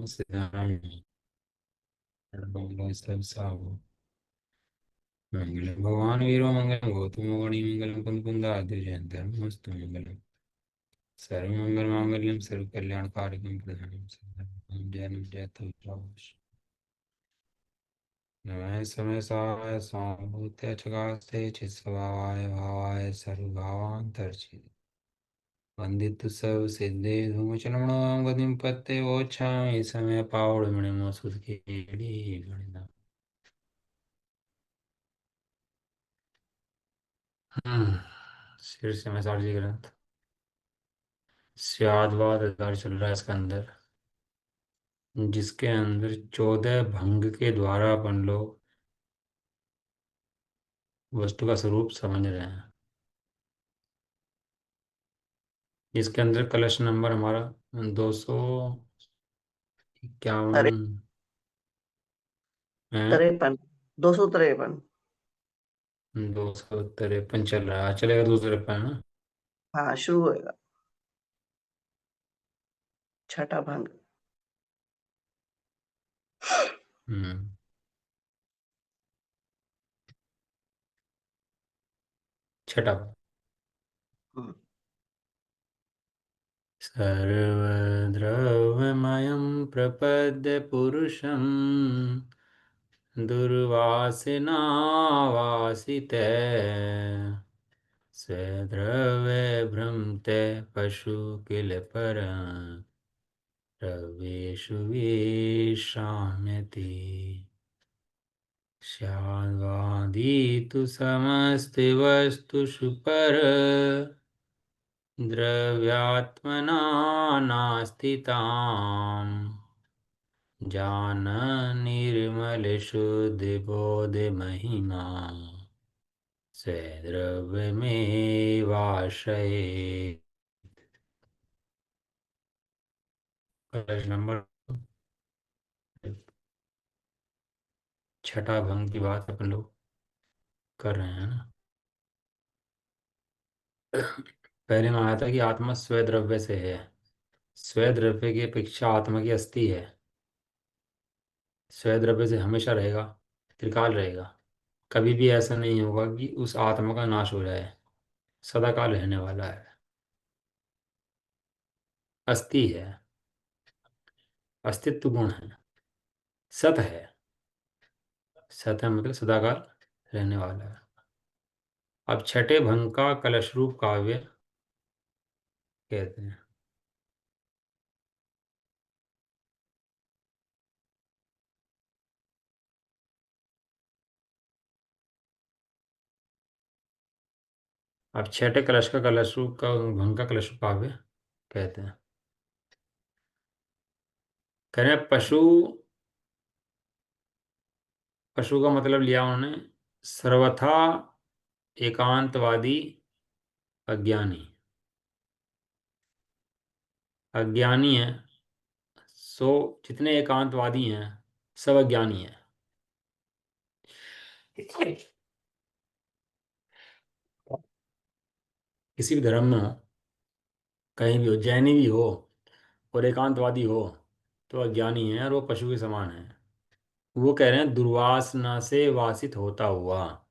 सिद्धांत सब साहु मंगलम भगवान वीरो मंगलम गौतम गौणी मंगलम कुंद कुंदाद्रि जयंती मस्तु मंगलम सर्वमंगल मांगल्यम सर्व कल्याण कारकम प्रधानम सर्वं जयं जयतु नमः समय साय साभूत्य चकास्ते चित्स्वभावाय भावाय सर्वभावान्तर्चित् वन्दितु सब सिद्धे धूमचलमणो गतिं पत्ते वोच्छामि समय पावडमणिमो सुतकेडी गणिना शीर्ष में सारजी ग्रंथ स्यादवाद आधार चल रहा है इसके अंदर, जिसके अंदर 14 भंग के द्वारा अपन लोग वस्तु का स्वरूप समझ रहे हैं। इसके अंदर कलश नंबर हमारा 251 अरे है। 53, 253। 253 चल रहा है, चलेगा 253 ना। हाँ, शुरू होएगा। छठा भंग। हम्म। छठा। हम्म, सर्वद्रव्यमयं प्रपद्य पुरुषं दुर्वासिनावासिते स्वद्रव्ये भ्रमते पशु किल पर द्रव्येषु विश्राम्यति स्याद्वादी तु समस्ति वस्तुषु पर द्रव्यात्मना नास्ति ताम् जान निर्मल शुद्धि बोध महिमा स्वे वाशये। कलश नंबर छठा भंग की बात अपन लोग कर रहे हैं ना। पहले में आया था कि आत्मा स्व द्रव्य से है, स्व द्रव्य की अपेक्षा आत्मा की अस्थि है। स्व द्रव्य से हमेशा रहेगा, त्रिकाल रहेगा, कभी भी ऐसा नहीं होगा कि उस आत्मा का नाश हो जाए, सदाकाल रहने वाला है। अस्थि है, अस्तित्व गुण है, सत है। सत है मतलब सदाकाल रहने वाला है। अब छठे भंग का कलश रूप काव्य कहते हैं। अब छठे कलश का कलश रूप का भंग का कलश रूप काव्य कहते हैं। कह रहे हैं पशु, पशु का मतलब लिया उन्होंने सर्वथा एकांतवादी अज्ञानी। अज्ञानी है, सो जितने एकांतवादी हैं सब अज्ञानी हैं। किसी भी धर्म में हो, कहीं भी हो, जैनी भी हो और एकांतवादी हो तो अज्ञानी है और वो पशु के समान है। वो कह रहे हैं दुर्वासना से वासित होता हुआ,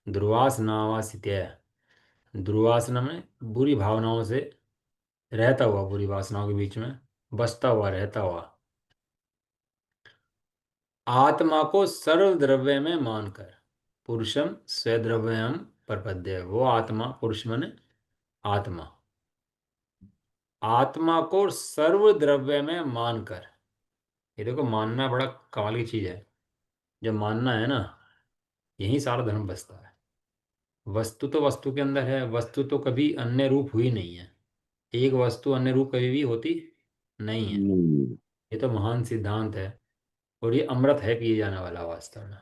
दुर्वासना वासित है। दुर्वासना में बुरी भावनाओं से रहता हुआ, बुरी वासनाओं के बीच में बसता हुआ, रहता हुआ, आत्मा को सर्व द्रव्य में मानकर पुरुषम स्वद्रव्यम प्रपद्य। वो आत्मा, पुरुष माने आत्मा, आत्मा को सर्व द्रव्य में मानकर। ये देखो, मानना बड़ा कमाल की चीज है। जब मानना है ना, यही सारा धर्म बसता है। वस्तु तो वस्तु के अंदर है, वस्तु तो कभी अन्य रूप हुई नहीं है। एक वस्तु अन्य रूप कभी भी होती नहीं है। ये तो महान सिद्धांत है। और ये अमृत है, पिए जाने वाला वास्तव में।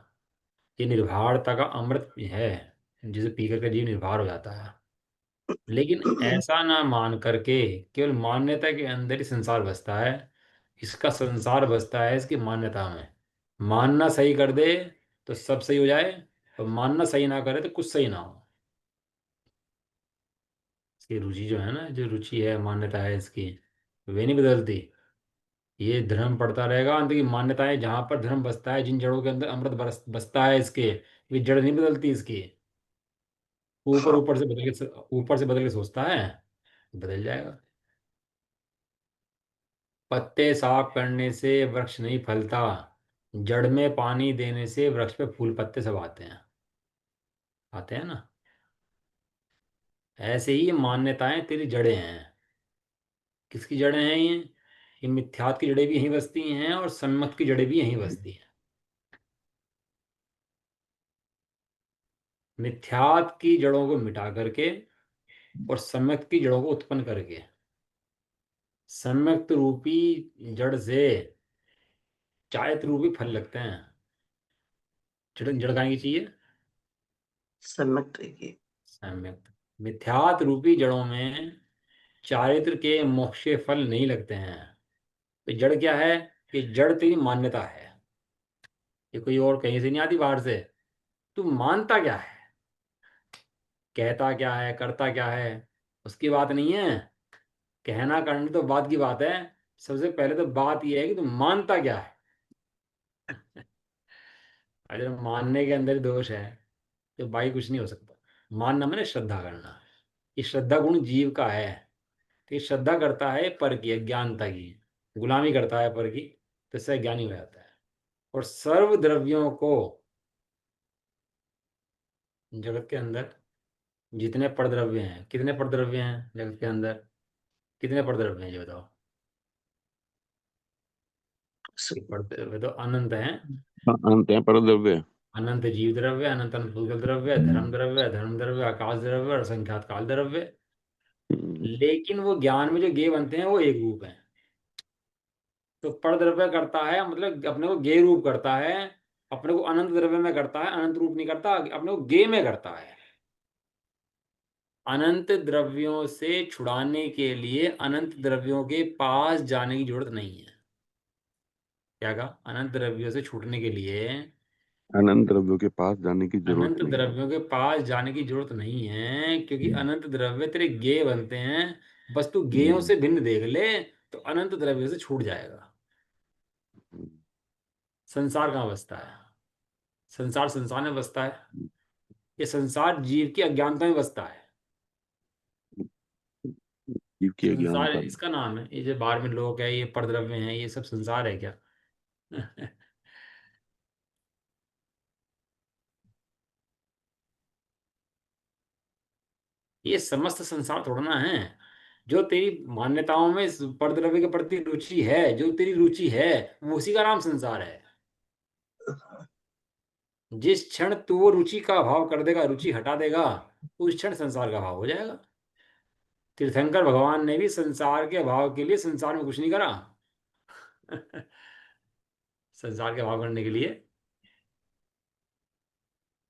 ये निर्भरता का अमृत है, जिसे पी करके जीव निर्भर हो जाता है। लेकिन ऐसा ना मान करके केवल मान्यता के अंदर ही संसार बसता है। इसका संसार बसता है इसकी मान्यता में। मानना सही कर दे तो सब सही हो जाए, और मानना सही ना करे तो कुछ सही ना हो। इसकी रुचि जो है ना, जो रुचि है, मान्यता है इसकी, वे नहीं बदलती। ये धर्म पड़ता रहेगा, अंत की मान्यताएं, जहां पर धर्म बसता है, जिन जड़ों के अंदर अमृत बसता है इसके, ये जड़ नहीं बदलती इसकी। ऊपर हाँ। ऊपर से बदल के सोचता है, बदल जाएगा। पत्ते साफ करने से वृक्ष नहीं फलता, जड़ में पानी देने से वृक्ष पे फूल पत्ते सब आते हैं। आते हैं ना। ऐसे ही ये मान्यताएं तेरी जड़ें हैं। किसकी जड़ें हैं ये मिथ्यात की जड़ें भी यहीं बसती हैं और सन्मत की जड़ें भी यहीं बसती हैं। मिथ्यात की जड़ों को मिटा करके और सम्यक की जड़ों को उत्पन्न करके, सम्यक्त रूपी जड़ से चायत रूपी फल लगते हैं। जड़ जड़ कहाँ की चाहिए? सम्यक देखिए। सम्यक्त। मिथ्यात रूपी जड़ों में चारित्र के मोक्ष के फल नहीं लगते हैं। तो जड़ क्या है? कि जड़ तेरी मान्यता है। ये कोई और कहीं से नहीं आती बाहर से। तू मानता क्या है, कहता क्या है, करता क्या है, उसकी बात नहीं है। कहना करना तो बात की बात है। सबसे पहले तो बात यह है कि तू मानता क्या है। अगर मानने के अंदर ही दोष है तो भाई कुछ नहीं हो सकता। मानना मैंने श्रद्धा करना। ये श्रद्धा गुण जीव का है। तो ये श्रद्धा करता है पर की, अज्ञानता की गुलामी करता है पर की, तो इससे ज्ञानी हो जाता है। और सर्व द्रव्यों को, जगत के अंदर जितने परद्रव्य हैं, कितने परद्रव्य हैं जगत के अंदर? कितने परद्रव्य हैं ये बताओ? ये परद्रव्य तो अनंत हैं। हाँ, अंत है परद्रव्य। अनंत जीव द्रव्य, अनंत अनंत भूतल द्रव्य, धर्म द्रव्य, आकाश द्रव्य और असंख्यात काल द्रव्य। हम्म, लेकिन वो ज्ञान में जो गे बनते हैं वो एक रूप है। तो पर द्रव्य करता है मतलब अपने को गे रूप करता है। अपने को अनंत द्रव्य में करता है, अनंत रूप नहीं करता, अपने को गे में करता है। अनंत द्रव्यों से छुड़ाने के लिए अनंत द्रव्यों के पास जाने की जरूरत नहीं है। क्या कहा? अनंत द्रव्यों से छूटने के लिए अनंत द्रव्यों के पास जाने की जरूरत अनंत नहीं है। द्रव्यों के पास जाने की जरूरत नहीं है, क्योंकि अनंत द्रव्य तेरे गे बनते हैं। बस तू गेयों हम्म, से भिन्न देख ले, तो अनंत द्रव्यों से छूट जाएगा। हम्म, संसार कहाँ बसता है? संसार में बसता है। ये संसार जीव की अज्ञानता में बसता है। जीव की संसार अज्ञानता में। इसका नाम है। ये जो बाहर में लोग है, ये परद्रव्य हैं, ये सब संसार है क्या? ये समस्त संसार थोड़ा ना है। जो तेरी मान्यताओं में इस परद्रव्य के प्रति रुचि है, जो तेरी रुचि है, वो उसी का नाम संसार है। जिस क्षण तू वो रुचि का अभाव कर देगा, रुचि हटा देगा, उस क्षण संसार का अभाव हो जाएगा। तीर्थंकर भगवान ने भी संसार के अभाव के लिए संसार में कुछ नहीं करा। संसार के अभाव करने के लिए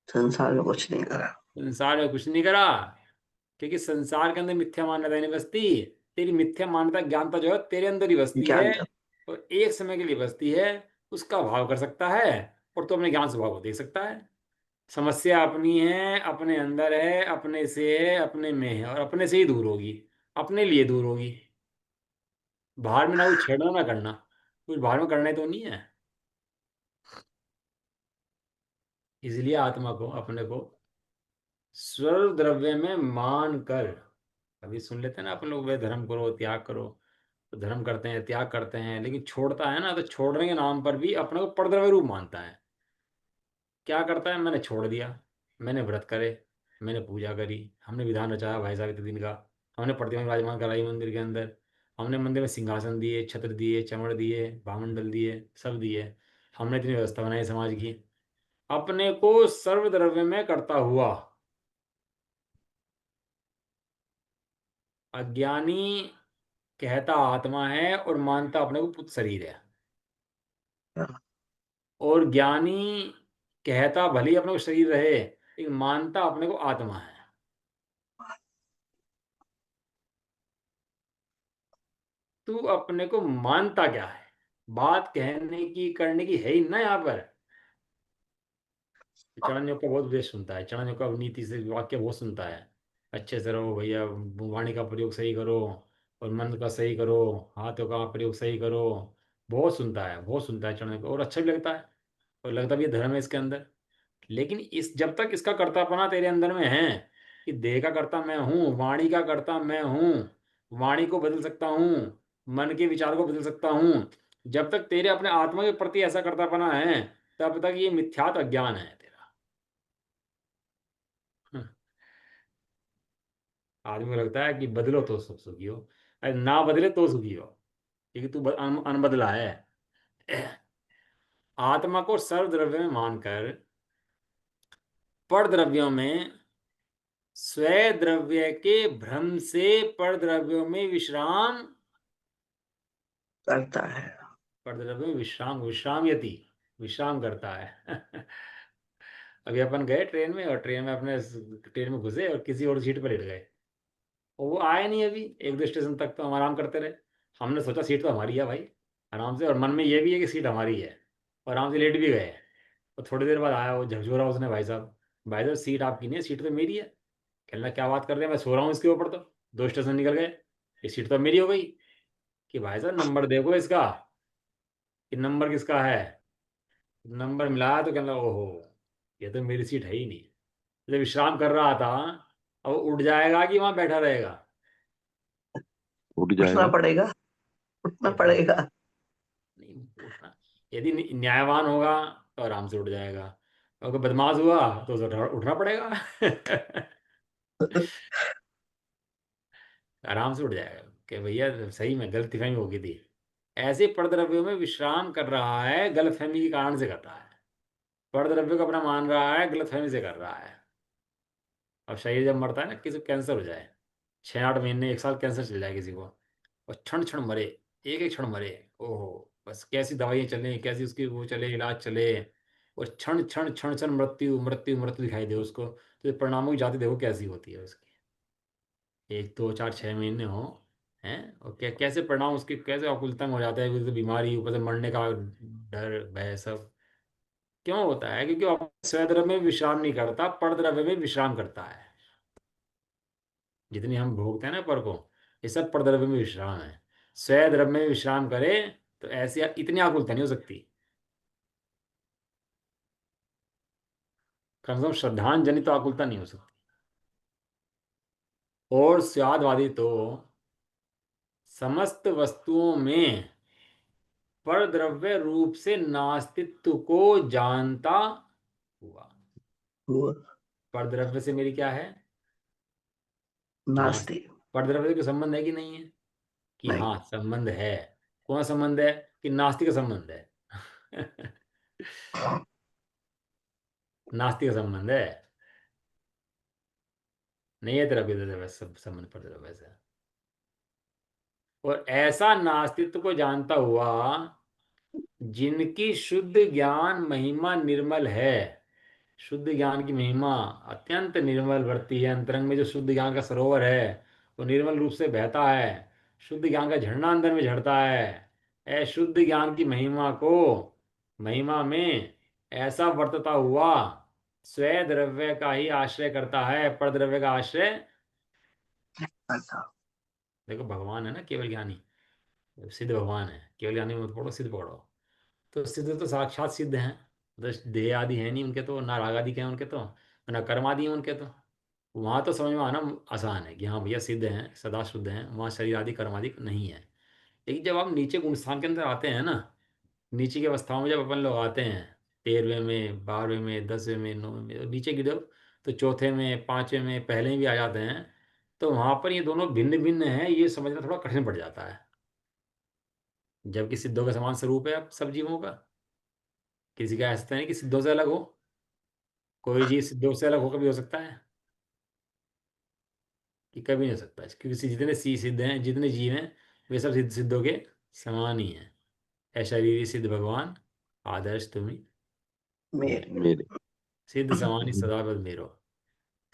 संसार में कुछ नहीं करा। संसार में कुछ नहीं करा, क्योंकि संसार के अंदर मिथ्या मान्यता नहीं बसती। तेरी मिथ्या मान्यता ज्ञानता जो है तेरे अंदर ही बसती है, ज्ञान जब। और एक समय के लिए बसती है। उसका अभाव कर सकता है और तो अपने ज्ञान स्वभाव को देख सकता है। समस्या अपनी है, अपने अंदर है, अपने से है, अपने में है, और अपने से ही दूर होगी। अपने लिए दूर होगी। बाहर में ना कुछ छेड़ना ना करना। कुछ बाहर में करना ही तो नहीं है। इसलिए आत्मा को, अपने को स्वर्ग द्रव्य में मान कर, अभी सुन लेते हैं ना अपन लोग, वे धर्म करो त्याग करो। तो धर्म करते हैं, त्याग करते हैं, लेकिन छोड़ता है ना, तो छोड़ने के नाम पर भी अपने को परद्रव्य रूप मानता है। क्या करता है? मैंने छोड़ दिया, मैंने व्रत करे, मैंने पूजा करी, हमने विधान रचाया भाई साहब इतने दिन का, हमने प्रतिमा विराजमान कराई मंदिर के अंदर, हमने मंदिर में सिंहासन दिए, छत्र दिए, चमड़ दिए, भामंडल दिए, सब दिए, हमने इतनी व्यवस्था बनाई समाज की। अपने को सर्वद्रव्य में करता हुआ अज्ञानी कहता आत्मा है और मानता अपने को पुत्र शरीर है। और ज्ञानी कहता भले ही अपने को शरीर रहे, लेकिन मानता अपने को आत्मा है। तू अपने को मानता क्या है? बात कहने की करने की है ही ना यहाँ पर। चाणक्य का बहुत उपदेश सुनता है, चाणक्य का नीति से वाक्य बहुत सुनता है। अच्छे से रहो भैया, वाणी का प्रयोग सही करो, और मन का सही करो, हाथों का प्रयोग सही करो, बहुत सुनता है, बहुत सुनता है चढ़ने को, और अच्छा भी लगता है, और लगता भी है धर्म है इसके अंदर। लेकिन इस जब तक इसका कर्तापना तेरे अंदर में है, कि देह का कर्ता मैं हूँ, वाणी का कर्ता मैं हूँ, वाणी को बदल सकता हूँ, मन के विचार को बदल सकता हूँ, जब तक तेरे अपने आत्मा के प्रति ऐसा कर्तापना है, तब तक ये मिथ्यात्व अज्ञान है तेरा। हम्म, आदमी को लगता है कि बदलो तो सुखी हो, अरे ना बदले तो सुखी हो, क्योंकि तू अनबदला है। आत्मा को सर्वद्रव्य में मानकर पर द्रव्यों में स्वय द्रव्य के भ्रम से पर द्रव्यों में विश्राम, करता है। पर द्रव्य में विश्राम, विश्राम यति, विश्राम करता है। अभी अपन गए ट्रेन में, और ट्रेन में अपने ट्रेन में घुसे और किसी और सीट पर लेट गए, और वो आए नहीं अभी, एक दो स्टेशन तक तो हम आराम करते रहे। हमने सोचा सीट तो हमारी है भाई, आराम से, और मन में ये भी है कि सीट हमारी है, और आराम से लेट भी गए। और थोड़ी देर बाद आया वो झकझोरा उसने, भाई साहब सीट आपकी नहीं है, सीट तो मेरी है। कहना क्या बात कर रहे हैं, मैं सो रहा हूँ इसके ऊपर तो, दो स्टेशन निकल गए, ये सीट तो मेरी हो गई। कि भाई साहब नंबर देखो इसका, कि नंबर किसका है। नंबर मिलाया तो कहना ओहो, ये तो मेरी सीट है ही नहीं। जब विश्राम कर रहा था, अब वो उठ जाएगा कि वहां बैठा रहेगा। उठ उठना जाएगा। पड़ेगा, उठना ये बात पड़ेगा। नहीं, उठना, यदि न्यायवान होगा तो आराम से उठ जाएगा, अगर बदमाश हुआ तो उसे उठना पड़ेगा। आराम से उठ जाएगा कि भैया सही में गलतफहमी हो गई थी। ऐसे परद्रव्यों में विश्राम कर रहा है, गलतफहमी के कारण से कर रहा है। परद्रव्य को अपना मान रहा है, गलतफहमी से कर रहा है। अब शरीर जब मरता है ना, किसी को कैंसर हो जाए, 6 8 महीने 1 साल कैंसर चल जाए किसी को, और क्षण क्षण मरे, एक एक क्षण मरे, ओहो, बस कैसी दवाइयाँ चले, कैसी उसकी वो चले, इलाज चले, और क्षण क्षण क्षण क्षण मृत्यु मृत्यु मृत्यु दिखाई दे उसको, तो ये परिणामों की जाति देखो कैसी होती है उसकी, 1 2 4 6 महीने हो, हैं, और कैसे परिणाम उसके, कैसे अकुलतंग हो जाता है, फिर तो बीमारी, ऊपर से मरने का डर भय सब। क्यों होता है? क्योंकि वो स्वद्रव्य में विश्राम नहीं करता, परद्रव्य में विश्राम करता है। जितनी हम भोगते हैं ना पर को, ये सब परद्रव्य में विश्राम है। स्वद्रव्य में विश्राम करे तो ऐसी इतनी आकुलता नहीं हो सकती, कम से कम श्रद्धांजनित तो आकुलता नहीं हो सकती। और स्वादवादी तो समस्त वस्तुओं में परद्रव्य रूप से नास्तित्व को जानता हुआ। वो परद्रव्य से मेरी क्या है? नास्तिक। नास्ती। परद्रव्य का संबंध है कि नहीं है? कि नहीं। हाँ संबंध है। कौन सा संबंध है? कि नास्तिक का संबंध है। नास्तिक का संबंध है, नहीं है तेरा विद्या सब संबंध परद्रव्य से। और ऐसा नास्तित्व को जानता हुआ जिनकी शुद्ध ज्ञान महिमा निर्मल है, शुद्ध ज्ञान की महिमा अत्यंत निर्मल बढ़ती है, अंतरंग में जो शुद्ध ज्ञान का सरोवर है वो निर्मल रूप से बहता है, शुद्ध ज्ञान का झरना अंदर में झड़ता है। शुद्ध ज्ञान की महिमा को, महिमा में ऐसा वर्तता हुआ स्वय द्रव्य का ही आश्रय करता है, पर द्रव्य का आश्रय। अच्छा। देखो भगवान है ना केवल ज्ञानी, सिद्ध भगवान है, केवल ज्ञानी मत पढ़ो, सिद्ध पढ़ो। तो सिद्ध तो साक्षात सिद्ध हैं, दस देह आदि है नहीं उनके, तो ना राग आदि के हैं उनके, तो ना कर्म आदि हैं उनके, तो वहाँ तो समझ में आना आसान है कि हाँ भैया सिद्ध हैं, सदा शुद्ध हैं, वहाँ शरीर आदि कर्म आदि नहीं है। लेकिन जब आप नीचे गुण स्थान के अंदर आते हैं ना, नीचे की अवस्थाओं में जब अपन लोग आते हैं, 13वें में 12वें में 10वें में 9वें में, और नीचे गिरो तो चौथे में 5वें में पहले में भी आ जाते हैं, तो वहाँ पर ये दोनों भिन्न भिन्न हैं, ये समझना थोड़ा कठिन पड़ जाता है। जबकि सिद्धों का समान स्वरूप है अब सब जीवों का, किसी का ऐसा तो नहीं कि सिद्धों से अलग हो, कोई जीव सिद्धों से अलग हो कभी हो सकता है? कि कभी नहीं हो सकता है, क्योंकि जितने सी सिद्ध हैं, जितने जीव हैं, वे सब सिद्धों के समान ही हैं। शरीर सिद्ध भगवान आदर्श तुम्हें, मेरे। मेरे। सिद्ध समानी सदा पद मेरो,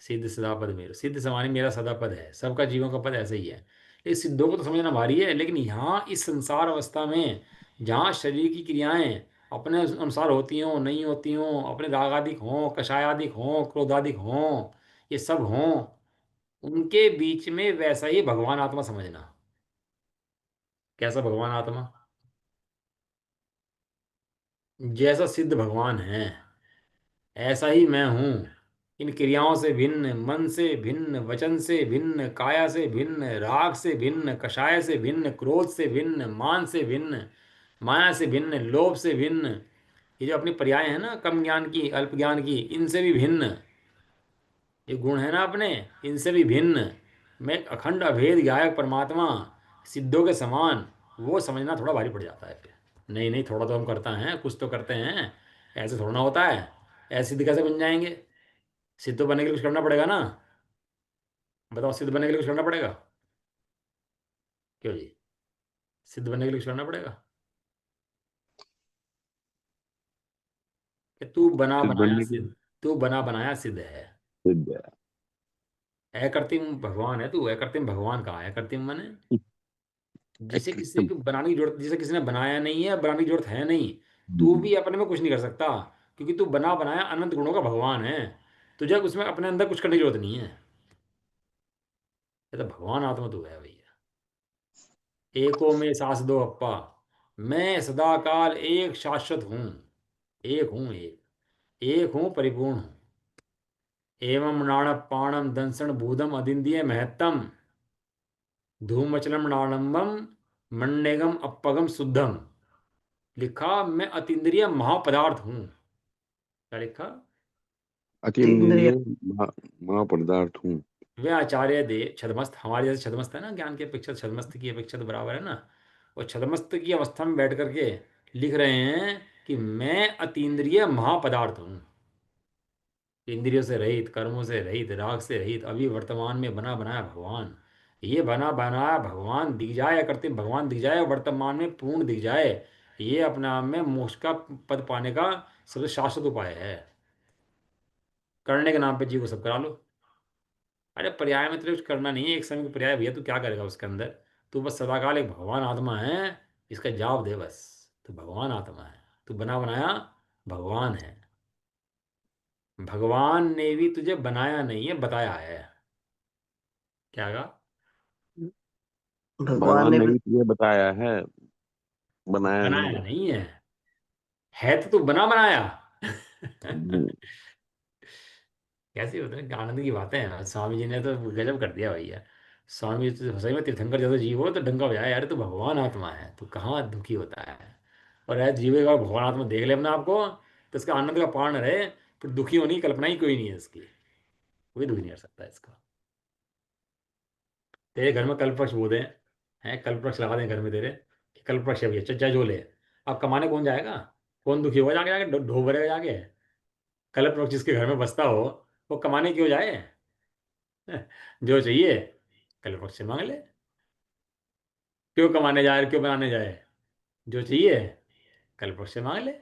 सिद्ध सदा पद मेरो, सिद्ध समानी मेरा सदा पद है, सबका जीवों का पद ऐसा ही है। इस सिद्धों को तो समझना भारी है, लेकिन यहाँ इस संसार अवस्था में जहाँ शरीर की क्रियाएं अपने अनुसार होती हों नहीं होती हों, अपने रागादिक हों कषायादिक हों क्रोधादिक हों, ये सब हों, उनके बीच में वैसा ही भगवान आत्मा समझना। कैसा भगवान आत्मा? जैसा सिद्ध भगवान है ऐसा ही मैं हूँ। इन क्रियाओं से भिन्न, मन से भिन्न, वचन से भिन्न, काया से भिन्न, राग से भिन्न, कषाय से भिन्न, क्रोध से भिन्न, मान से भिन्न, माया से भिन्न, लोभ से भिन्न। ये जो अपनी पर्याय है ना, कम ज्ञान की, अल्प ज्ञान की, इनसे भी भिन्न, ये गुण है ना अपने, इनसे भी भिन्न मैं एक अखंड अभेद गायक परमात्मा, सिद्धों के समान, वो समझना थोड़ा भारी पड़ जाता है फिर। नहीं नहीं, थोड़ा तो हम करते हैं, कुछ तो करते हैं, ऐसे थोड़ा ना होता है। ऐसे सिद्ध कैसे बन जाएंगे? सिद्ध तो बनने के लिए कुछ करना पड़ेगा ना। बताओ, सिद्ध बनने के लिए कुछ करना पड़ेगा? क्यों जी? सिद्ध बनने के लिए कुछ करना पड़ेगा? कि तू बना सिद्ध बनाया बनने के सिद्ध, तू बना बनाया सिद्ध है। सिद्ध है। अकृत्रिम भगवान है तू। अकृत्रिम भगवान कहाँ है? अकृत्रिम माने जिसे किसी कृत्रिम। को बनाने की जरूरत, जिसे किसी ने बनाया नहीं है, बनाने की जरूरत है नहीं। तू हम्म, भी अपने में कुछ नहीं कर सकता, क्योंकि तू बना बनाया अनंत गुणों का भगवान है। तुझे उसमें अपने अंदर कुछ करने की जरूरत नहीं है। ये तो भगवान आत्मा तू है भैया। एको में सांस दो अप्पा, मैं सदा काल एक शाश्वत हूँ। एक हूँ, एक हूँ, परिपूर्ण हूँ। एवं नाण पाणम दंसण भूतम अदिंदिय महत्तम, धूमचलम नाणम्बम मण्डेगम अपगम शुद्धम। लिखा मैं अतीन्द्रिय महापदार्थ हूँ। क्या लिखा? तीन्द्रिय। अतीन्द्रिय महापदार्थ हूँ। वे आचार्य दे छदमस्त, हमारे जैसे छदमस्त है ना, ज्ञान की अपेक्षा छदमस्त की अपेक्षा तो बराबर है ना। और छदमस्त की अवस्था में बैठ करके लिख रहे हैं कि मैं अतीन्द्रिय महापदार्थ हूँ। इंद्रियों से रहित, कर्मों से रहित, राग से रहित, अभी वर्तमान में बना बनाया भगवान। ये बना बनाया भगवान दिख जाए, या करते भगवान दिख जाए, वर्तमान में पूर्ण दिख जाए, ये अपने आप में मोक्ष का पद पाने का सबसे शाश्वत उपाय है। करने के नाम पे जीव को सब करा लो। अरे पर्याय में तुझे कुछ करना नहीं है, एक समय का पर्याय भैया, तू क्या करेगा उसके अंदर? तू बस सदाकाल एक भगवान आत्मा है, इसका जवाब दे बस। तू भगवान आत्मा है, तू बना बनाया भगवान है। भगवान ने भी तुझे बनाया नहीं है, बताया है। क्या कहा? भगवान भगवान ने ने भी। भी तुझे बताया है, बनाया नहीं बनाया है। नहीं है तो तू बना बनाया। हम्म, कैसी होते हैं आनंद की बातें हैं। स्वामी जी ने तो गजब कर दिया भैया। स्वामी जी तो सही में तीर्थंकर जैसा जीव हो तो डंका बजाया, यार तू भगवान आत्मा है, तू कहाँ दुखी होता है। और यार जीव एक बार भगवान आत्मा देख ले अपने आप को, तो इसका आनंद का पार न रहे, फिर दुखी होने की कल्पना ही कोई नहीं है इसकी। कोई दुखी नहीं कर सकता इसका। तेरे घर में कल्प वृक्ष बोधे हैं, कल्प वृक्ष लगा दें घर में तेरे, कि कल्प वृक्ष है भैया, चचा जो ले। अब कमाने कौन जाएगा? कौन दुखी होगा जाके, जाके ढो भरेगा जाके? कल्प वृक्ष जिसके घर में बसता हो, वो कमाने क्यों जाए? जो चाहिए कल वक्त से मांग ले। क्यों कमाने जाए, क्यों बनाने जाए? जो चाहिए कल वक्त से मांग ले।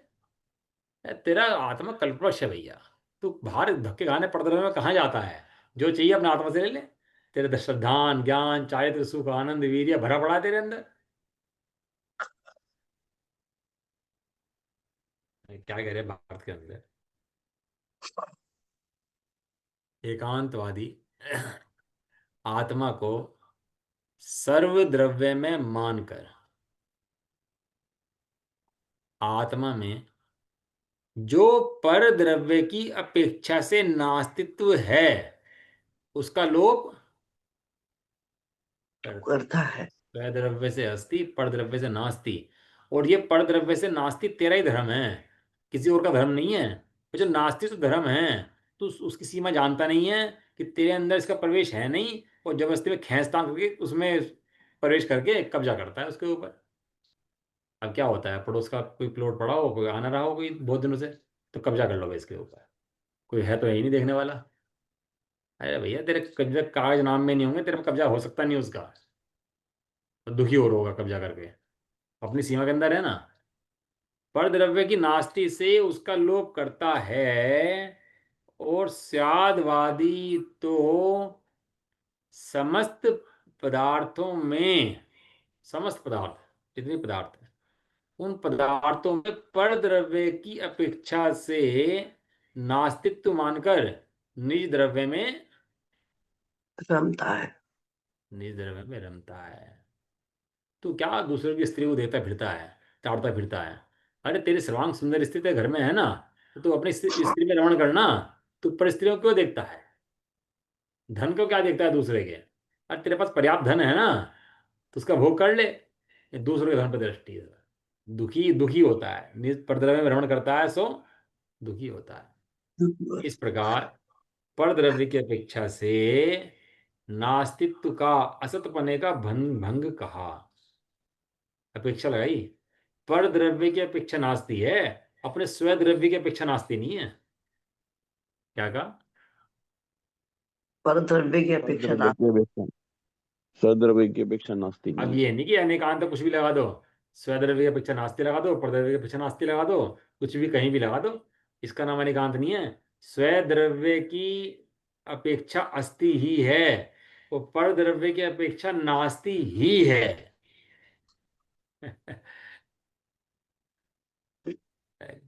तेरा आत्मा कल्पवश है भैया। तू बाहर धक्के खाने पड़ते में कहाँ जाता है? जो चाहिए अपने आत्मा से ले ले। तेरे अंदर श्रद्धान, ज्ञान, चारित्र, सुख, आनंद, वीर्य भरा पड़ा है तेरे अंदर। क्या कह रहे हैं भारत के अंदर? एकांतवादी आत्मा को सर्व द्रव्य में मानकर, आत्मा में जो पर द्रव्य की अपेक्षा से नास्तित्व है, उसका लोप करता है। करता है। स्वयं द्रव्य से अस्ति, पर द्रव्य से नास्ति। और ये पर द्रव्य से नास्ति तेरा ही धर्म है, किसी और का धर्म नहीं है। ये जो नास्ति तो धर्म है, तू उसकी सीमा जानता नहीं है, कि तेरे अंदर इसका प्रवेश है नहीं, और जबरदस्ती में खींचतान करके उसमें प्रवेश करके कब्जा करता है उसके ऊपर। अब क्या होता है, पड़ोस का कोई प्लॉट पड़ा हो, कोई आना रहा हो कोई बहुत दिनों से, तो कब्जा कर लो भाई इसके ऊपर। कोई है तो यही नहीं देखने वाला। अरे भैया, तेरे कब्जा कागज नाम में नहीं होंगे, तेरे पे कब्जा हो सकता नहीं उसका, तो दुखी और होगा कब्जा करके। अपनी सीमा के अंदर है ना। पर द्रव्य की नास्ति से उसका लोप करता है। और स्यादवादी तो समस्त पदार्थों में, समस्त पदार्थ जितने पदार्थ हैं, उन पदार्थों में पर द्रव्य की अपेक्षा से नास्तित्व मानकर निज द्रव्य में, रमता है। निज द्रव्य में रमता है। तू क्या दूसरे की स्त्री को देता फिरता है, ताड़ता फिरता है? अरे तेरी सर्वांग सुंदर स्त्री तेरे घर में है ना, तो तू अपनी स्त्री में रमण करना। तू पर स्त्रियों को क्यों देखता है? धन को क्या देखता है दूसरे के? अरे तेरे पास पर्याप्त धन है ना, तो उसका भोग कर ले। ये दूसरे के धन पर दृष्टि है। दुखी दुखी होता है, निज परद्रव्य में भ्रमण करता है सो दुखी होता है। इस प्रकार परद्रव्य की अपेक्षा से नास्तित्व का, असतपने का भंग कहा। अपेक्षा लगाई। परद्रव्य की अपेक्षा नास्ती है, अपने स्वद्रव्य की अपेक्षा नास्ती नहीं है। क्या कहा? पर द्रव्य की पर अपेक्षा द्रव्य ना। की अपेक्षा, सद्रव्य की अपेक्षा नास्ती नहीं अब है। ये नहीं कि अनेकांत कुछ भी लगा दो, स्वद्रव्य की अपेक्षा नास्ती लगा दो, परद्रव्य की अपेक्षा नास्ती लगा दो, कुछ भी कहीं भी लगा दो, इसका नाम अनेकांत नहीं है। स्वद्रव्य की अपेक्षा अस्ति ही है, वो परद्रव्य की अपेक्षा नास्ती ही है।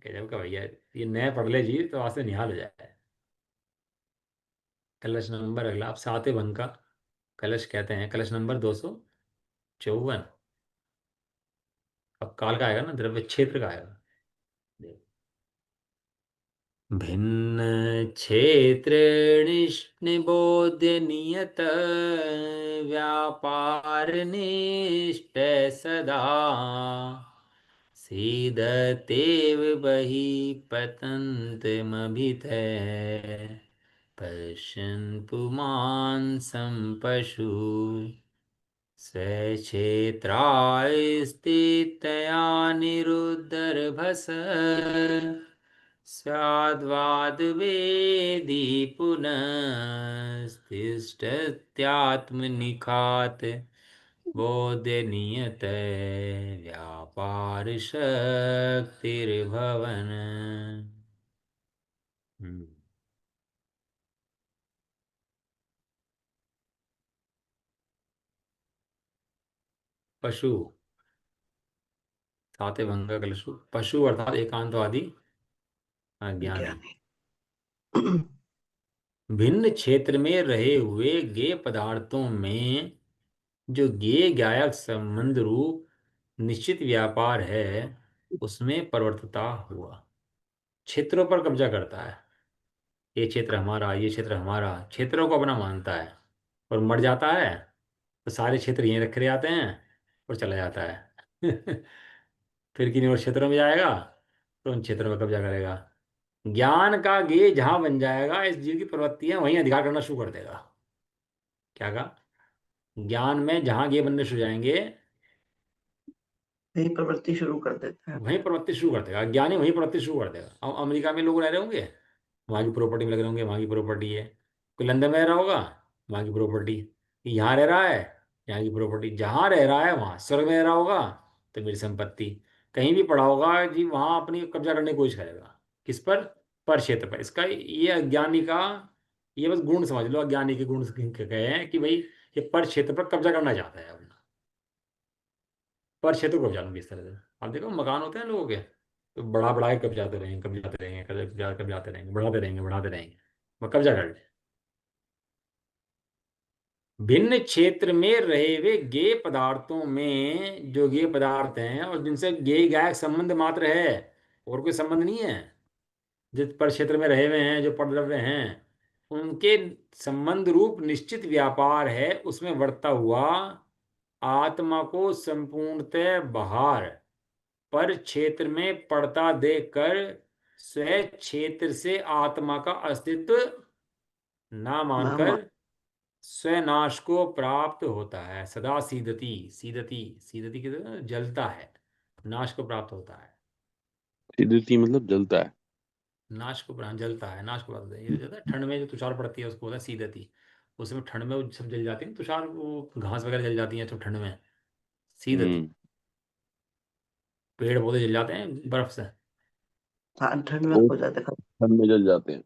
गजब का भैया, ये नए पढ़ ले जी तो आज से निहाल हो जाए। कलश नंबर अगला, आप सातवें भंग का कलश कहते हैं, कलश नंबर 254। अब काल का आएगा ना, द्रव्य क्षेत्र का आएगा। भिन्न क्षेत्र निबोध्य नियत व्यापार निष्ठ सदा सीदतेव बहि पतन्तमभितः पश्यन् पुमान् सम्पशु स्वक्षेत्रास्थितया निरुद्धरभस स्याद्वादवेदी पुनस्तिष्ठत्यात्मनिखात् बोधनियत व्यापार शक्तिर्भवन। हम्म। पशु, साते भंग का कलशु, पशु अर्थात एकांतवादी अज्ञानी। ज्ञानी। भिन्न क्षेत्र में रहे हुए गेय पदार्थों में जो गेय गायक संबंध रूप निश्चित व्यापार है, उसमें परिवर्तता हुआ। क्षेत्रों पर कब्जा करता है। ये क्षेत्र हमारा, ये क्षेत्र हमारा, क्षेत्रों को अपना मानता है। और मर जाता है तो सारे क्षेत्र यहीं रखे जाते हैं और चला जाता है। फिर किन्हीं और क्षेत्रों में जाएगा तो उन क्षेत्रों में कब्जा करेगा। ज्ञान का गेय जहां बन जाएगा, इस जीव की प्रवृत्तियां वहीं अधिकार करना शुरू कर देगा। क्या कहा? ज्ञान में जहां गेय बनने शुरू हो जाएंगे, यही प्रवृत्ति शुरू कर देता है। वहीं प्रवृत्ति शुरू कर देगा। ज्ञानी वहीं प्रवृत्ति शुरू कर देगा। अब अमेरिका में लोग रह रहे होंगे, वहाँ की प्रॉपर्टी में लगे होंगे, वहाँ की प्रॉपर्टी है। कोई लंदन में रह रहा होगा, वहाँ की प्रॉपर्टी। यहाँ रह रहा है, यहाँ की प्रॉपर्टी। जहाँ रह रहा है वहाँ स्वर्ग में रह रहा होगा तो मेरी संपत्ति। कहीं भी पड़ा होगा जी, वहाँ अपनी कब्जा करने की कोशिश करेगा। किस पर क्षेत्र पर। इसका ये अज्ञानी का, ये बस गुण समझ लो, अज्ञानी के गुण कहे हैं कि भाई ये पर क्षेत्र पर कब्जा करना चाहता है अपना। पर क्षेत्र को कब्जा लूंगी इस तरह से। आप देखो मकान होते हैं लोगों के, तो बढ़ा बढ़ा के कब्जाते रहेंगे, कब्जाते रहेंगे, कब्जाते रहेंगे, बढ़ाते रहेंगे, बढ़ाते रहेंगे, वह कब्जा कर ले। भिन्न क्षेत्र में रहे हुए गेय पदार्थों में जो गेय पदार्थ हैं और जिनसे गेय गायक संबंध मात्र है, और कोई संबंध नहीं है, जिस पर क्षेत्र में रहे हुए हैं, जो परद्रव्य हैं, उनके संबंध रूप निश्चित व्यापार है, उसमें बढ़ता हुआ आत्मा को संपूर्णतः बाहर पर क्षेत्र में पड़ता देखकर स्व क्षेत्र से आत्मा का अस्तित्व ना नाम। मानकर स्वनाश को प्राप्त होता है। सदा सीदती, सीदती, सीदती की तरह जलता है, नाश को प्राप्त होता है। सिद्धति मतलब जलता है। नाश को प्राप्त, जलता है, नाश को प्राप्त होता है। ये जो है ठंड में जो तुषार पड़ती है उसको होता है सीदती। उसमें ठंड में वो सब जल जाती है, तुषार, वो घास वगैरह जल जाती है तो ठंड में सीदती। हम्म। पेड़ पौधे जल जाते हैं बर्फ से। हाँ, ठंड में वो हो जाता है। ठंड में जल जाते हैं।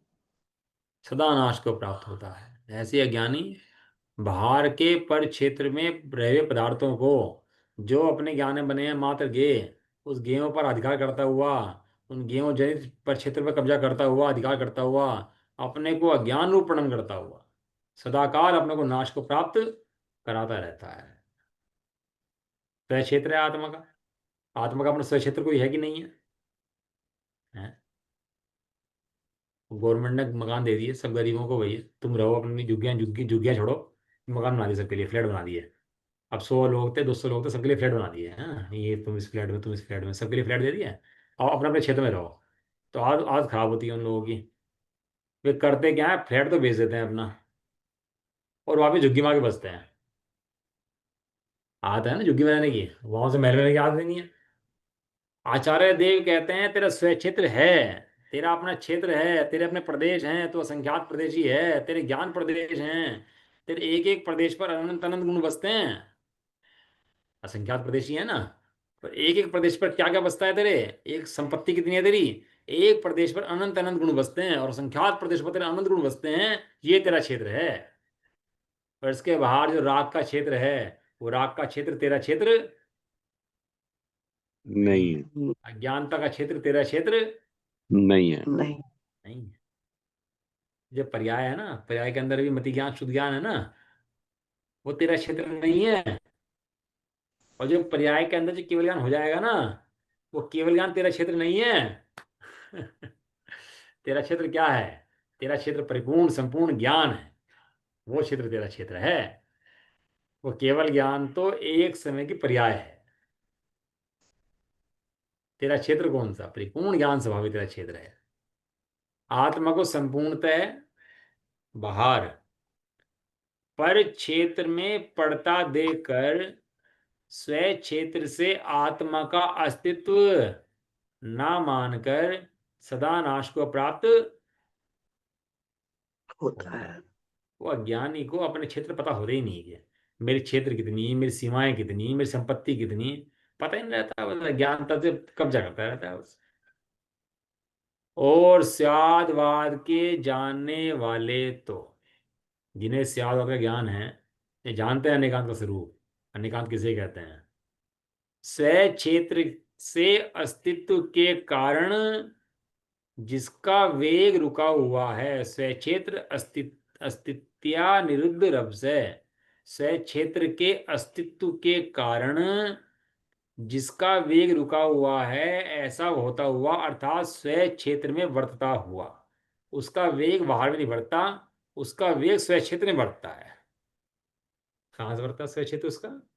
सदा नाश को प्राप्त होता है। ऐसे अज्ञानी बाहर के पर क्षेत्र में रहे हुए पदार्थों को, जो अपने ज्ञान में बने हैं मात्र गेय, उस गेयों पर अधिकार करता हुआ, उन गेयों जनित पर क्षेत्र पर कब्जा करता हुआ, अधिकार करता हुआ, अपने को अज्ञान रूप प्रणम करता हुआ सदाकाल अपने को नाश को प्राप्त कराता रहता है। स्वक्षेत्र है आत्मा का। आत्मा का अपना स्वक्षेत्र कोई है कि नहीं है? हैं? गवर्नमेंट ने मकान दे दिए सब गरीबों को, भैया तुम रहो अपनी झुग्गियां, झुग्गियां छोड़ो, मकान बना दिए सबके लिए, फ्लैट बना दिए। अब 100 लोग थे, 200 लोग थे, सबके लिए फ्लैट बना दिए हैं, ये तुम इस फ्लैट में, तुम इस फ्लैट में, सबके लिए फ्लैट दे दिए। और अपने अपने क्षेत्र में रहो। तो आज आज खराब होती है उन लोगों की। वे करते क्या है, फ्लैट तो बेच देते हैं अपना, और वहाँ पे झुग्गी मार के बसते हैं। आता है ना झुग्गी बनाने की, वहां से महल बनाने की आदत नहीं है। आचार्य देव कहते हैं तेरा स्व क्षेत्र है, तेरा अपना क्षेत्र है, तेरे अपने प्रदेश हैं, तो असंख्यात प्रदेशी है, तेरे ज्ञान प्रदेश हैं। तेरे एक एक प्रदेश पर अनंत अनंत गुण बसते हैं। असंख्यात प्रदेशी है ना। पर एक एक प्रदेश पर क्या क्या बसता है तेरे? एक संपत्ति कितनी है तेरी? एक प्रदेश पर अनंत अनंत गुण बसते हैं, और असंख्यात प्रदेश पर तेरे अनंत गुण बसते हैं। ये तेरा क्षेत्र है। और इसके बाहर जो राग का क्षेत्र है, वो राग का क्षेत्र तेरा क्षेत्र नहीं नहीं है। है। अज्ञानता का क्षेत्र तेरा क्षेत्र नहीं है। नहीं। नहीं है। जो पर्याय है ना, पर्याय के अंदर भी मति ज्ञान शुद्ध ज्ञान है ना, वो तेरा क्षेत्र नहीं है। और जो पर्याय के अंदर जो केवल ज्ञान हो जाएगा ना, वो केवल ज्ञान तेरा क्षेत्र नहीं है। तेरा क्षेत्र क्या है? तेरा क्षेत्र परिपूर्ण संपूर्ण ज्ञान है। वो क्षेत्र तेरा क्षेत्र है। वो केवल ज्ञान तो एक समय की पर्याय है। तेरा क्षेत्र कौन सा? परिपूर्ण ज्ञान स्वभाव तेरा क्षेत्र है। आत्मा को संपूर्णतः बाहर पर क्षेत्र में पड़ता देकर स्व क्षेत्र से आत्मा का अस्तित्व ना मानकर सदा नाश को प्राप्त होता होता है। है। वो अज्ञानी को अपने क्षेत्र पता होता ही नहीं है। मेरी क्षेत्र कितनी, मेरी सीमाएं कितनी, मेरी संपत्ति कितनी, पता ही नहीं रहता। बस अज्ञानता से कब्जा करता रहता है बस। और स्यादवाद के जानने वाले तो, जिन्हें स्यादवाद का ज्ञान है, ये जानते हैं अनेकांत का स्वरूप। अनेकांत किसे कहते हैं? स्व क्षेत्र से अस्तित्व के कारण जिसका वेग रुका हुआ है, स्व क्षेत्र अस्तित्या निरुद्ध रभ से, स्व क्षेत्र के अस्तित्व के कारण जिसका वेग रुका हुआ है, ऐसा होता हुआ अर्थात स्व क्षेत्र में वर्तता हुआ। उसका वेग बाहर में नहीं बढ़ता, उसका वेग स्व क्षेत्र में बढ़ता है। कहाँ से बढ़ता है स्व क्षेत्र उसका?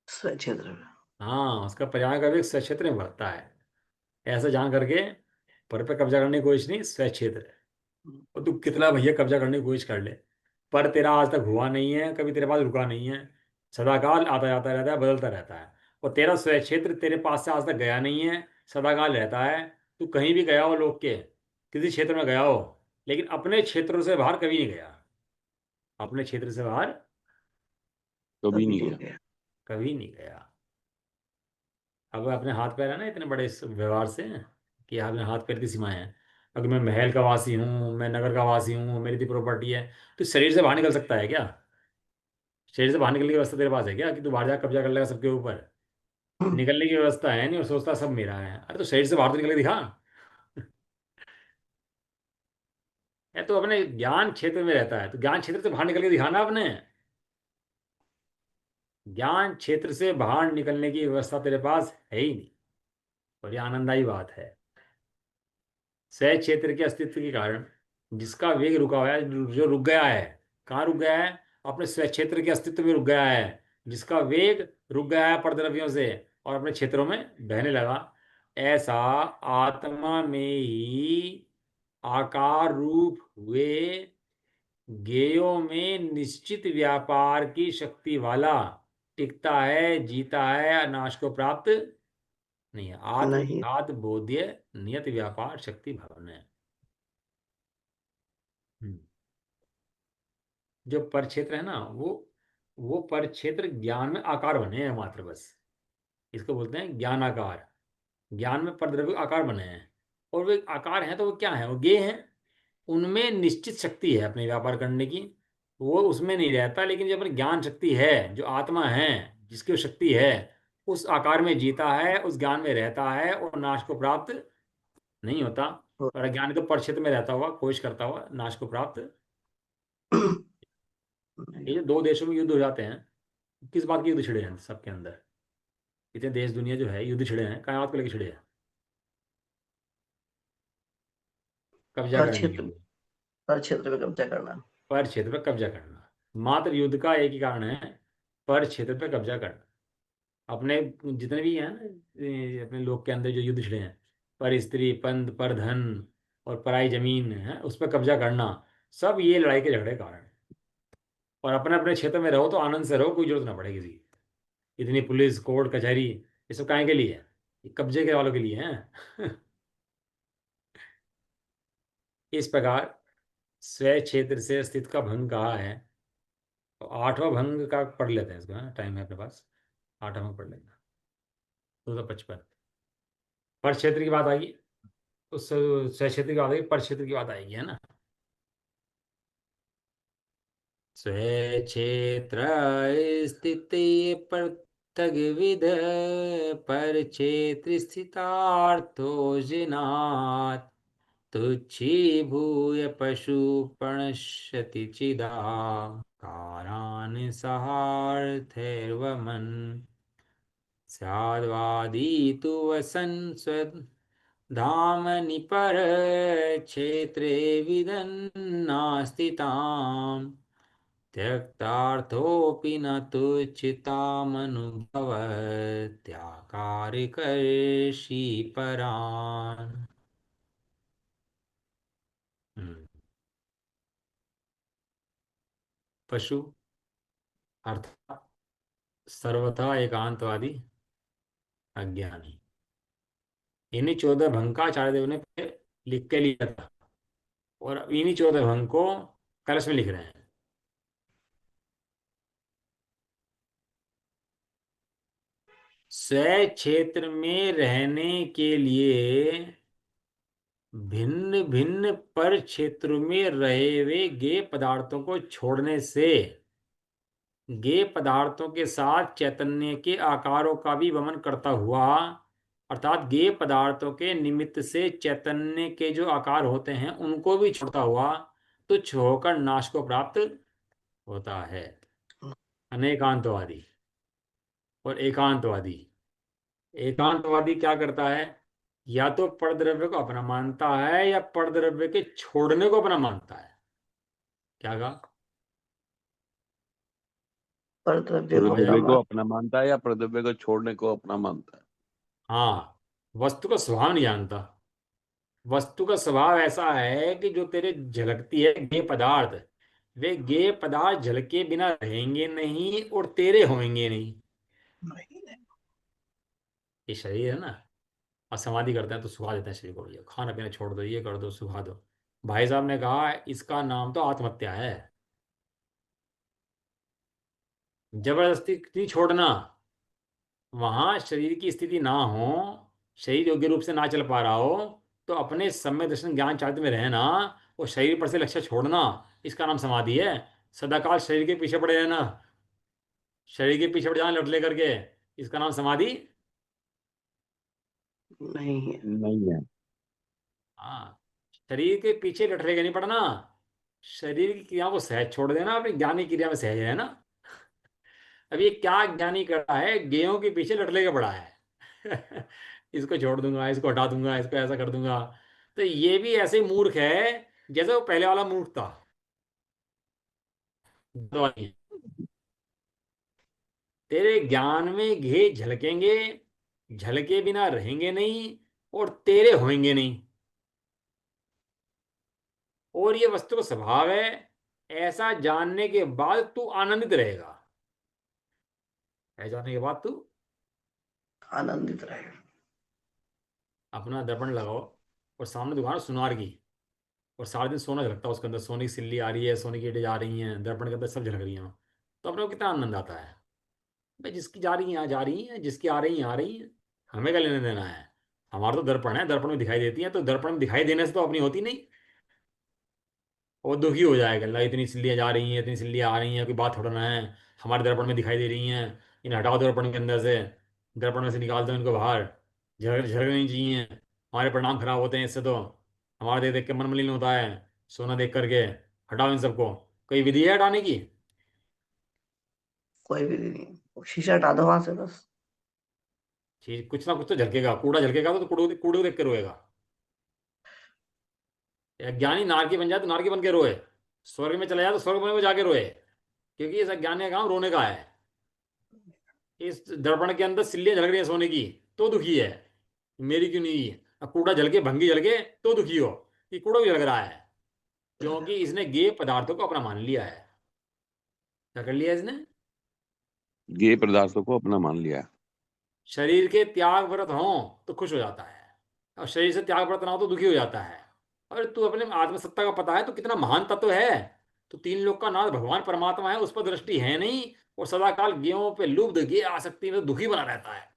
स्वक्षेत्र में। हाँ, उसका पर्याय का वेग स्व क्षेत्र में बढ़ता है। ऐसा जान करके पर पे कब्जा करने की कोशिश नहीं, स्व क्षेत्र है। और तू कितना भैया कब्जा करने की कोशिश कर ले, पर तेरा आज तक हुआ नहीं है, कभी तेरे पास रुका नहीं है। सदाकाल आता जाता रहता है, बदलता रहता है। और तेरा स्व क्षेत्र तेरे पास से आज तक गया नहीं है, सदाकाल रहता है। तू कहीं भी गया हो, लोग के किसी क्षेत्र में गया हो, लेकिन अपने क्षेत्र से बाहर कभी नहीं गया। अपने क्षेत्र से बाहर कभी कभी नहीं नहीं गया। गया। कभी नहीं गया। अब अपने हाथ पैर है ना इतने बड़े इस व्यवहार से, कि आपने हाथ पैर की सीमाएं हैं। अगर मैं महल का वासी हूँ, मैं नगर का वासी हूँ, मेरी इतनी प्रॉपर्टी है, तो शरीर से बाहर निकल सकता है क्या? शरीर से बाहर निकलने की व्यवस्था तेरे पास है क्या, कि तू बाहर जाकर कब्जा कर लेगा सबके ऊपर? निकलने की व्यवस्था है नहीं, और सोचता सब मेरा है। अरे तो शरीर से बाहर तो निकल के दिखा। है तो अपने ज्ञान क्षेत्र में रहता है, तो ज्ञान क्षेत्र से बाहर निकल के दिखाना अपने। ज्ञान क्षेत्र से बाहर निकलने की व्यवस्था तेरे पास है ही नहीं। और ये आनंददायी बात है। सह क्षेत्र के अस्तित्व के कारण जिसका वेग रुका हुआ है, जो रुक गया है, कहाँ रुक गया है? अपने स्व क्षेत्र के अस्तित्व में रुक गया है। जिसका वेग रुक गया है परद्रव्यों से, और अपने क्षेत्रों में बहने लगा, ऐसा आत्मा में ही आकार रूप हुए ज्ञेयों में निश्चित व्यापार की शक्ति वाला टिकता है, जीता है, नाश को प्राप्त नहीं है। नहीं। आत्मघात बोध्य नियत व्यापार शक्ति भवन है। हम्म। जो परक्षेत्र है ना, वो परक्षेत्र ज्ञान में आकार बने हैं मात्र, बस। इसको बोलते हैं ज्ञान आकार। ज्ञान में परद्रव्य आकार बने हैं। और वे आकार हैं तो वो क्या है? वो ज्ञेय हैं। उनमें निश्चित शक्ति है अपने व्यापार करने की, वो उसमें नहीं रहता। लेकिन जो अपनी ज्ञान शक्ति है, जो आत्मा है, जिसकी वो शक्ति है, उस आकार में जीता है, उस ज्ञान में रहता है, और नाश को प्राप्त नहीं होता। और अज्ञानी तो परक्षेत्र में रहता हुआ, कोशिश करता हुआ नाश को प्राप्त। नहीं ये जो होता। दो देशों में युद्ध हो जाते हैं, किस बात के युद्ध छिड़े हैं सबके अंदर? इतने देश दुनिया जो है युद्ध छिड़े हैं, कहाँ बात को लेकर छिड़े हैं? कब्जा पर करने के क्षेत्र लिए। पर क्षेत्र में कब्जा करना। पर क्षेत्र पर कब्जा करना। मात्र युद्ध का एक ही कारण है, पर क्षेत्र पर कब्जा करना। अपने जितने भी हैं ना, ये अपने लोग के अंदर जो युद्ध छिड़े हैं, पर स्त्री, पंथ, पर धन और पराई जमीन है, उस पर कब्जा करना, सब ये लड़ाई के झगड़े के कारण है। और अपने अपने क्षेत्र में रहो तो आनंद से रहो, कोई जरूरत ना पड़े किसी की। इतनी पुलिस, कोर्ट, कचहरी, ये सब काहे के लिए है? ये कब्जे के वालों के लिए हैं। इस प्रकार स्वयं क्षेत्र से स्थित का भंग कहा है। तो आठवां भंग का पढ़ लेते हैं इसको, हाँ टाइम है अपने पास। आठवां भंग पढ़ लेना, 255। पर क्षेत्र की बात आएगी, उस स्वयं क्षेत्र की बात आएगी, पर क्षेत्र की बात आएगी, है ना। स्वे क्षेत्र स्थिति पृथग विध, पर क्षेत्र स्थितार्थो जिनात्, तुच्छी भूय पशु प्रणश्यति चिदा, कारान् सहार्थैर्वमन्, स्याद्वादी तु वसन् स्वधामनि पर, क्षेत्रे विदन्नास्ति ताम्, त्यक्तार्थोऽपि न तुच्छितामनुभवत्याकारिकर्षि परान्। पशु अर्थात सर्वथा एकांतवादी अज्ञानी। इन्हीं 14 भंग का आचार्य देव ने लिख के लिया था, और इन्हीं 14 भंग को कलश में लिख रहे हैं। स्व क्षेत्र में रहने के लिए भिन्न भिन्न पर क्षेत्र में रहे हुए गेय पदार्थों को छोड़ने से गेय पदार्थों के साथ चैतन्य के आकारों का भी वमन करता हुआ, अर्थात गेय पदार्थों के निमित्त से चैतन्य के जो आकार होते हैं उनको भी छोड़ता हुआ तुच्छ होकर नाश को प्राप्त होता है। अनेकांतवादी और एकांतवादी। एकांतवादी क्या करता है? या तो परद्रव्य को अपना मानता है या परद्रव्य के छोड़ने को अपना मानता है। क्या कहा? पर द्रव्य को प्रद्रव्य को अपना अपना मानता है या प्रद्रव्य को छोड़ने को अपना मानता है? हाँ, वस्तु का स्वभाव नहीं जानता। वस्तु का स्वभाव ऐसा है कि जो तेरे झलकती है गेय पदार्थ, वे गेय पदार्थ झलके बिना रहेंगे नहीं और तेरे होंगे नहीं। नहीं है। ये शरीर है ना, और समाधि करते हैं तो सुखा देते हैं शरीर को, ये खाना पीना छोड़ दो, ये कर दो, सुखा दो। भाई साहब ने कहा इसका नाम तो आत्महत्या है। जबरदस्ती नहीं छोड़ना। वहां शरीर की स्थिति ना हो, शरीर योग्य रूप से ना चल पा रहा हो, तो अपने सम्यक दर्शन ज्ञान चारित्र में रहना और शरीर पर से लक्ष्य छोड़ना, इसका नाम समाधि है। सदाकाल शरीर के पीछे पड़े रहना, शरीर के पीछे पड़ जाना लट ले करके, इसका नाम समाधि। नहीं है। नहीं है। हाँ, शरीर के पीछे लट लेके नहीं पड़ना, शरीर की क्रियाओं को सहज छोड़ देना, अपनी ज्ञानी क्रिया में सहज है ना। अब ये क्या ज्ञानी कर रहा है? गेहूं के पीछे लट लेके पड़ा है। इसको छोड़ दूंगा, इसको हटा दूंगा, इसको ऐसा कर दूंगा। तो ये भी ऐसे ही मूर्ख है जैसे वो पहले वाला मूर्ख था। तेरे ज्ञान में घे झलकेंगे, झलके बिना रहेंगे नहीं और तेरे होंगे नहीं। और ये वस्तु का स्वभाव है, ऐसा जानने के बाद तू आनंदित रहेगा। ऐसा जानने के बाद तू आनंदित रहेगा। अपना दर्पण लगाओ और सामने दुकान है सुनार की, और सारा दिन सोना झलकता है उसके अंदर, सोने की सिल्ली आ रही है, सोने की ईंटें जा रही हैं, दर्पण के अंदर सब झलक रही हैं, तो अपने को कितना आनंद आता है। भाई जिसकी जा रही हैं जा रही हैं, जिसकी आ रही हैं आ रही हैं, हमें क्या लेने देना है? हमारा तो दर्पण है, दर्पण में दिखाई देती है, तो दर्पण में दिखाई देने से तो अपनी होती नहीं। वो दुखी हो जाएगा, अल्लाह इतनी सिल्लियाँ जा रही हैं, इतनी सिल्लियाँ आ रही हैं, कोई बात थोड़ा ना है, हमारे दर्पण में दिखाई दे रही हैं, इन्हें हटाओ दर्पण के अंदर से, दर्पण में से निकाल दो इनको बाहर, झलक झलक नहीं चाहिए। हमारे परिणाम खराब होते हैं इससे, तो हमारा देख देख के मन मलिन होता है, सोना देख करके। हटाओ इन सबको। कोई विधि है हटाने की? कोई भी नहीं। वो शीशा हटा दो वहां से बस। चीज कुछ ना कुछ तो झलकेगा, कूड़ा झलकेगा तो कूड़े कूड़े को देख के रोएगा। ज्ञानी नारकी बन जाए तो नारकी बन के रोए, स्वर्ग में चला जाए तो स्वर्ग में वो जाके रोए, क्योंकि इस अज्ञानी का काम रोने का है। इस दर्पण के अंदर सिल्लियां झलक रही है सोने की, तो दुखी है, मेरी क्यों नहीं है। अब कूड़ा जल के भंगी जल के तो दुखी हो कि कूड़ा भी जल रहा है, क्योंकि इसने गेय पदार्थों को अपना मान लिया है। क्या कर लिया इसने? गेय पदार्थों को अपना मान लिया। शरीर के त्याग व्रत हो तो खुश हो जाता है, और शरीर से त्याग व्रत ना हो तो दुखी हो जाता है। और तू अपने आत्मसत्ता का पता है तो कितना महान तत्व है। तो तीन लोक का नाथ भगवान परमात्मा है, उस पर दृष्टि है नहीं, और सदाकाल गेयों पे लुब्ध गे आसक्ति में दुखी बना रहता है।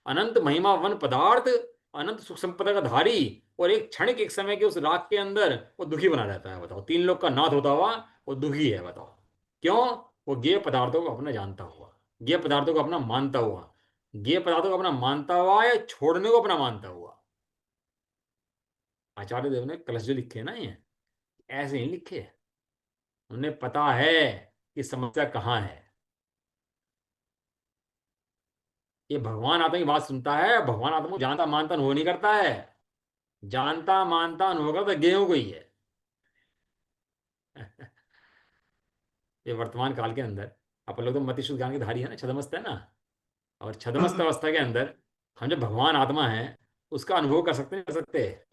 अनंत महिमा वन पदार्थ, अनंत सुख संपदा का धारी, और एक क्षणिक एक समय के उस राग के अंदर वो दुखी बना रहता है। बताओ, तीन लोग का नाथ होता हुआ वो दुखी है। बताओ क्यों? वो गेय पदार्थों को अपना जानता हुआ, गेय पदार्थों को अपना मानता हुआ, गेय पदार्थों को अपना मानता हुआ या छोड़ने को अपना मानता हुआ। आचार्य देव ने कलश जो लिखे ना, ये ऐसे ही लिखे। उन्हें पता है कि समस्या कहाँ है। ये भगवान आत्मा की बात सुनता है, भगवान आत्मा को जानता मानता अनुभव नहीं करता है। जानता मानता अनुभव करता गेहूं को ही है। ये वर्तमान काल के अंदर अपन लोग तो मति शुद्ध ज्ञान के धारी है ना, छदमस्त है ना। और छदमस्त अवस्था के अंदर हम जो भगवान आत्मा है उसका अनुभव कर सकते नहीं कर सकते,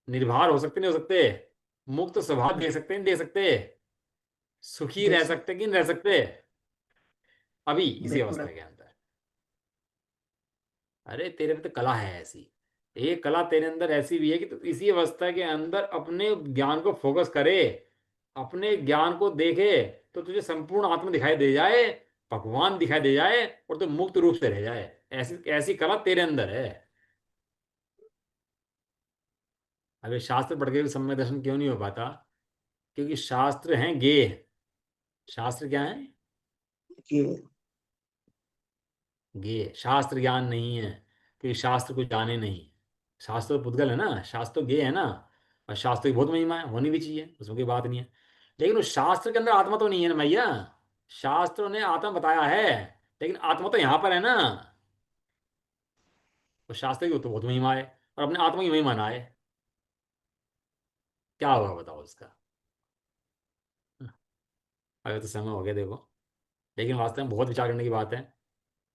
निर्भर हो सकते नहीं हो सकते, मुक्त स्वभाव दे सकते नहीं दे सकते, सुखी दे रह सकते। सकते कि नहीं रह सकते अभी इसी बिल्कुल है। अवस्था के अंदर। अरे तेरे में तो कला है ऐसी, एक कला तेरे अंदर ऐसी भी है कि तू इसी अवस्था के अंदर अपने ज्ञान को फोकस करे, अपने ज्ञान को देखे, तो तुझे संपूर्ण आत्मा दिखाई दे जाए, भगवान दिखाई दे जाए, और तू मुक्त रूप से रह जाए। ऐसी ऐसी कला तेरे अंदर है। अबे शास्त्र पढ़ के भी सम्यक दर्शन क्यों नहीं हो पाता? क्योंकि शास्त्र हैं गेय। शास्त्र क्या है? कि गेय, शास्त्र ज्ञान नहीं है, क्योंकि शास्त्र को जाने नहीं। शास्त्र तो पुद्गल है ना, शास्त्र तो गेय है ना। और शास्त्र की बहुत महिमा है, होनी भी चाहिए, उसमें कोई बात नहीं है। लेकिन उस शास्त्र के अंदर आत्मा तो नहीं है ना भैया। शास्त्रों ने आत्मा बताया है, लेकिन आत्मा तो यहाँ पर है ना। तो शास्त्र की तो बहुत महिमा है, और अपने आत्मा की महिमा ना है, क्या होगा बताओ उसका? अगर तो समय हो गया देखो। लेकिन वास्तव में बहुत विचार करने की बात है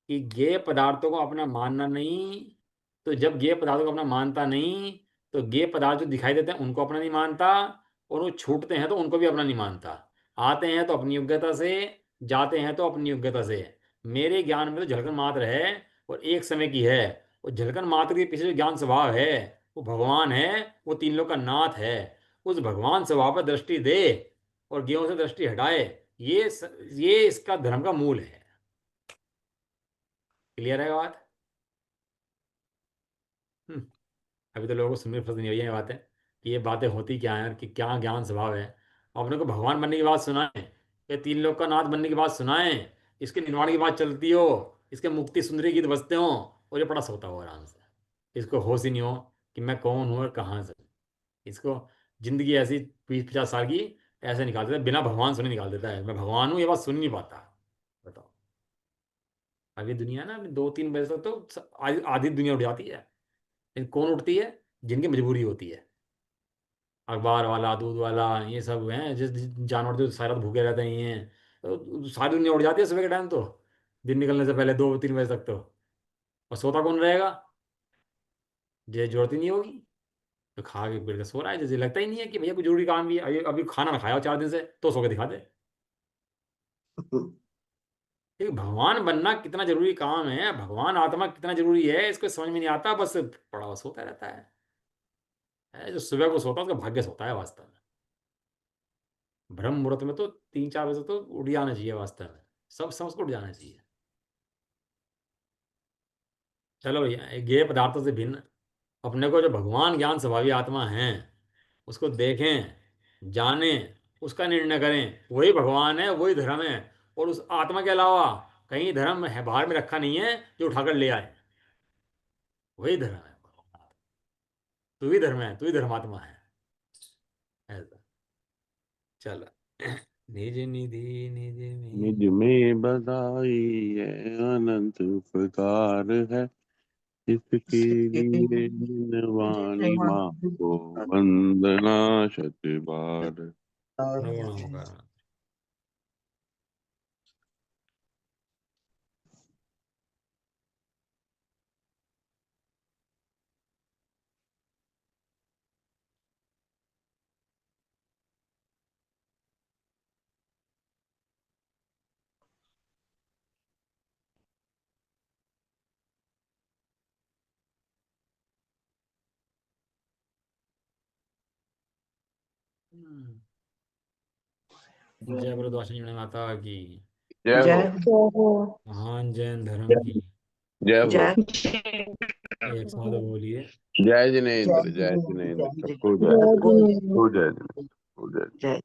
कि गेय पदार्थों को अपना मानना नहीं। तो जब गेय पदार्थों को अपना मानता नहीं, तो गेय पदार्थ जो दिखाई देते हैं उनको अपना नहीं मानता, और वो छूटते हैं तो उनको भी अपना नहीं मानता। आते हैं तो अपनी योग्यता से, जाते हैं तो अपनी योग्यता से। मेरे ज्ञान में तो झलकन मात्र है, और एक समय की है। और झलकन मात्र के पीछे जो ज्ञान स्वभाव है वो भगवान है, वो तीन लोग का नाथ है। उस भगवान स्वभाव पर दृष्टि दे और गेयों से दृष्टि हटाए। ये इसका धर्म का मूल है। क्लियर है बात? हम्म। अभी तो लोगों को सुनने पसंद नहीं हुई है ये बातें, कि ये बातें होती क्या हैं, कि क्या ज्ञान स्वभाव है। अपने को भगवान बनने की बात सुनाए, ये तीन लोग का नाथ बनने की बात सुनाए, इसके निर्वाण की बात चलती हो, इसके मुक्ति सुंदरी गीत बजते हो, और ये पड़ा सोता हो आराम से। इसको होश ही नहीं हो कि मैं कौन हूँ और कहाँ से हूँ। इसको जिंदगी ऐसी 20-50 साल की ऐसे निकाल देता है, बिना भगवान सुने निकाल देता है। मैं भगवान हूँ ये बात सुन नहीं पाता। बताओ। अभी दुनिया ना, अभी 2-3 बजे तक तो आधी दुनिया उठ जाती है। लेकिन कौन उठती है? जिनकी मजबूरी होती है। अखबार वाला, दूध वाला, ये सब हैं जिस जिस जानवर जो सारा रात भूखे रहते हैं, ये हैं। तो सारी दुनिया उठ जाती है सुबह के टाइम तो, दिन निकलने से पहले 2-3 बजे तक तो। और सोता कौन रहेगा? जे जरूरत ही नहीं होगी, तो खा के पीट के सो रहा है, जैसे लगता ही नहीं है कि भैया कोई जरूरी काम भी है। अभी अभी खाना ना खाया हो 4 दिन से तो सो के दिखा दे। कि भगवान बनना कितना जरूरी काम है, भगवान आत्मा कितना जरूरी है, इसको समझ में नहीं आता, बस पड़ा हुआ सोता रहता है। जो सुबह को सोता है उसका भाग्य सोता है वास्तव में। ब्रह्म मुहूर्त में तो 3-4 बजे तो उठ जाना चाहिए वास्तव में, सब समझ को उठ जाना चाहिए। चलो भैया, ये गेय पदार्थों से भिन्न अपने को जो भगवान ज्ञान स्वभावी आत्मा है उसको देखें, जानें, उसका निर्णय करें, वही भगवान है, वही धर्म है। और उस आत्मा के अलावा कहीं धर्म है बाहर में रखा नहीं है जो उठाकर ले आए। वही धर्म है। तू ही धर्म है, तू ही धर्मात्मा है। ऐसा। चलो। निज निधि निज निज में। में बधाई है, अनंत प्रकार है। इसके इसके लिए निनवानी माँ को वंदना शत बार। प्रणाम कर। जय बृहद्वासिनी माता की। जय हो। जय हो। महान जैन धर्म की। जय हो। जय एक साथ बोलिए। जय जिनेन्द्र, जय जय जिनेन्द्र, जय सबको जय। जय हो जय जिनेन्द्र, हो जय। जय